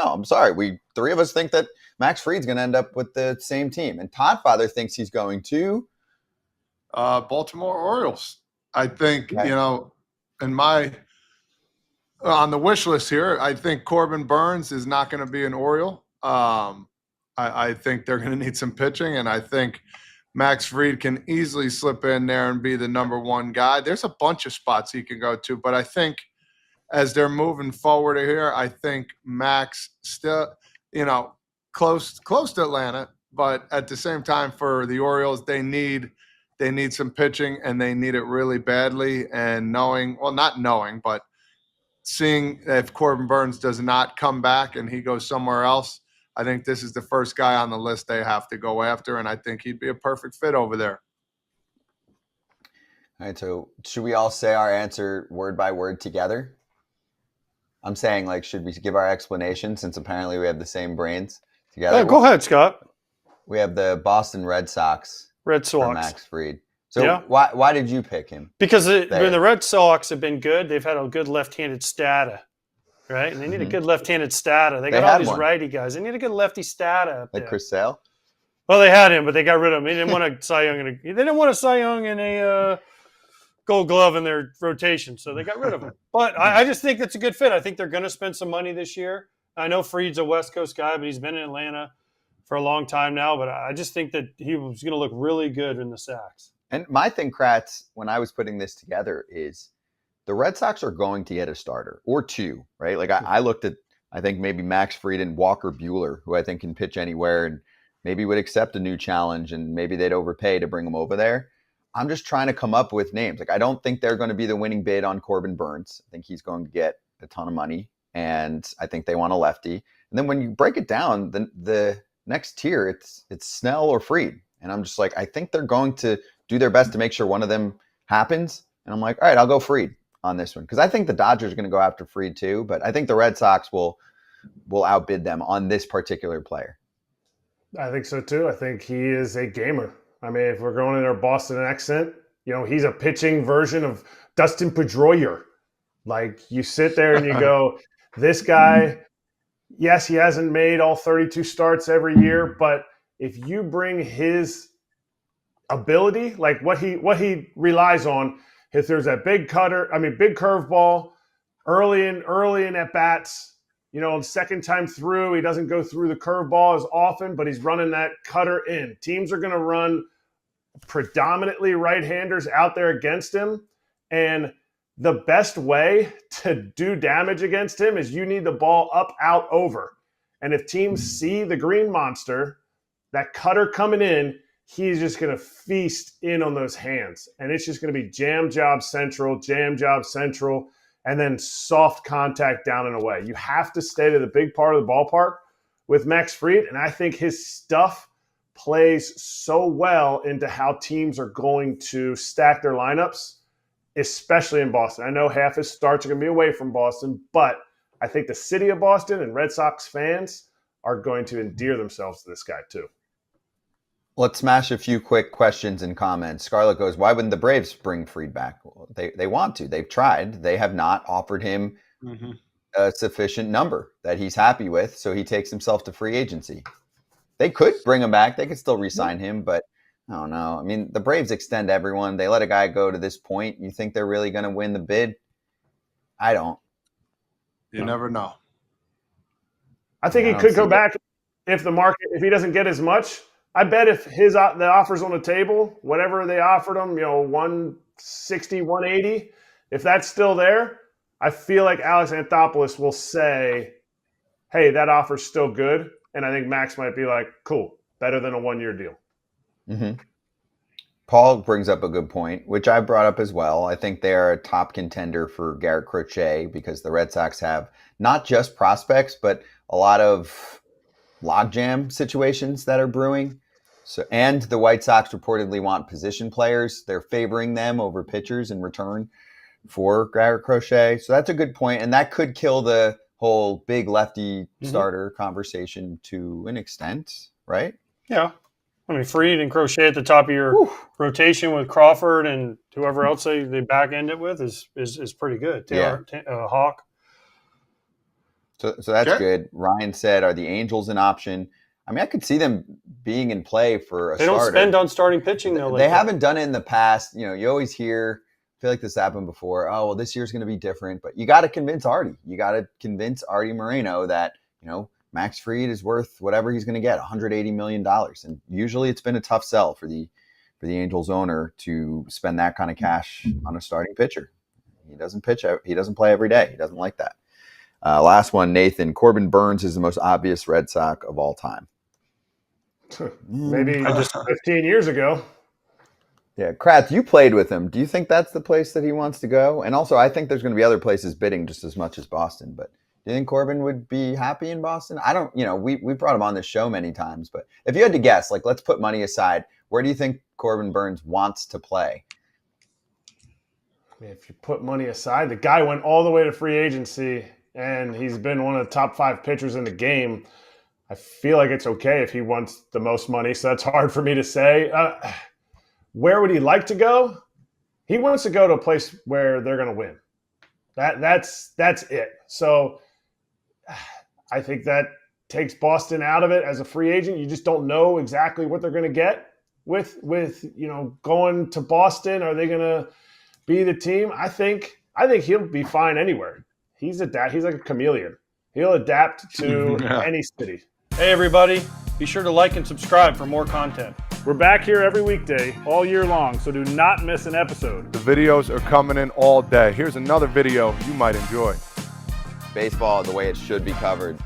no, I'm sorry. Three of us think that Max Fried's going to end up with the same team. And Toddfather thinks he's going to Baltimore Orioles. I think, okay. On the wish list here, I think Corbin Burnes is not going to be an Oriole. I think they're going to need some pitching, and I think Max Fried can easily slip in there and be the number one guy. There's a bunch of spots he can go to, but I think as they're moving forward here, I think Max still, close to Atlanta, but at the same time for the Orioles, they need some pitching, and they need it really badly. And but seeing if Corbin Burnes does not come back and he goes somewhere else, I think this is the first guy on the list they have to go after, and I think he'd be a perfect fit over there. All right, so should we all say our answer word by word together? I'm saying, should we give our explanation since apparently we have the same brains together? Go ahead, Scott. We have the Boston Red Sox. For Max Fried. So yeah. Why did you pick him? Because when the Red Sox have been good, they've had a good left-handed stata, right? And they need a good left-handed stata. They got all these righty guys. They need a good lefty stata up there. Like Chris Sale? Well, they had him, but they got rid of him. They didn't want a Cy Young. They didn't want a Cy Young and a Gold Glove in their rotation, so they got rid of him. But I just think that's a good fit. I think they're going to spend some money this year. I know Fried's a West Coast guy, but he's been in Atlanta for a long time now. But I just think that he was going to look really good in the Sox. And my thing, Kratz, when I was putting this together is the Red Sox are going to get a starter or two, right? I looked at, I think maybe Max Fried and Walker Buehler, who I think can pitch anywhere and maybe would accept a new challenge, and maybe they'd overpay to bring him over there. I'm just trying to come up with names. I don't think they're going to be the winning bid on Corbin Burnes. I think he's going to get a ton of money, and I think they want a lefty. And then when you break it down, the next tier, it's Snell or Fried. And I'm just I think they're going to do their best to make sure one of them happens. And I'm all right, I'll go Fried on this one. Because I think the Dodgers are going to go after Fried too. But I think the Red Sox will outbid them on this particular player. I think so too. I think he is a gamer. I mean, if we're going in our Boston accent, he's a pitching version of Dustin Pedroia. You sit there and you go, this guy, yes, he hasn't made all 32 starts every year, but if you bring his ability, what he relies on, if there's that big curveball early in at bats, second time through, he doesn't go through the curveball as often, but he's running that cutter in. Teams are going to run predominantly right-handers out there against him, and the best way to do damage against him is you need the ball up, out, over. And if teams see the green monster, that cutter coming in, he's just going to feast in on those hands. And it's just going to be jam job central, and then soft contact down and away. You have to stay to the big part of the ballpark with Max Fried, and I think his stuff plays so well into how teams are going to stack their lineups, especially in Boston. I know half his starts are going to be away from Boston, but I think the city of Boston and Red Sox fans are going to endear themselves to this guy too. Let's smash a few quick questions and comments. Scarlett goes, why wouldn't the Braves bring Fried back? Well, they want to. They've tried. They have not offered him a sufficient number that he's happy with, so he takes himself to free agency. They could bring him back. They could still re-sign him, but I don't know. I mean, the Braves extend everyone. They let a guy go to this point. You think they're really going to win the bid? I don't. You never know. I think he could go back if he doesn't get as much. I bet if the offer's on the table, whatever they offered him, 160, 180, if that's still there, I feel like Alex Anthopoulos will say, hey, that offer's still good. And I think Max might be like, cool, better than a 1-year deal. Mm-hmm. Paul brings up a good point, which I brought up as well. I think they're a top contender for Garrett Crochet because the Red Sox have not just prospects, but a lot of logjam situations that are brewing. So, and the White Sox reportedly want position players. They're favoring them over pitchers in return for Garrett Crochet. So that's a good point. And that could kill the whole big lefty starter conversation to an extent, right? Yeah. I mean, Fried and Crochet at the top of your rotation with Crawford and whoever else they back end it with is pretty good. Hawk. So that's Okay. good. Ryan said, are the Angels an option? I mean, I could see them being in play for a They don't starter. spend on starting pitching though. They haven't done it in the past. You know, you always hear, I feel like this happened before. Oh, well, this year's going to be different. But you got to convince Artie. You got to convince Artie Moreno that, you know, Max Fried is worth whatever he's going to get, $180 million. And usually it's been a tough sell for the Angels owner to spend that kind of cash on a starting pitcher. He doesn't pitch. He doesn't play every day. He doesn't like that. Last one, Nathan. Corbin Burnes is the most obvious Red Sox of all time. Maybe just 15 years ago. Yeah, Kratz, you played with him. Do you think that's the place that he wants to go? And also, I think there's going to be other places bidding just as much as Boston. But do you think Corbin would be happy in Boston? I don't, you know, we brought him on this show many times. But if you had to guess, like, let's put money aside, where do you think Corbin Burnes wants to play? I mean, if you put money aside, the guy went all the way to free agency, and he's been one of the top 5 pitchers in the game. I feel like it's okay if he wants the most money, so that's hard for me to say. Where would he like to go? He wants to go to a place where they're going to win. That's it. So I think that takes Boston out of it as a free agent. You just don't know exactly what they're going to get with you know, going to Boston. Are they going to be the team? I think he'll be fine anywhere. He's like a chameleon. He'll adapt to any city. Hey, everybody. Be sure to like and subscribe for more content. We're back here every weekday, all year long, so do not miss an episode. The videos are coming in all day. Here's another video you might enjoy. Baseball the way it should be covered.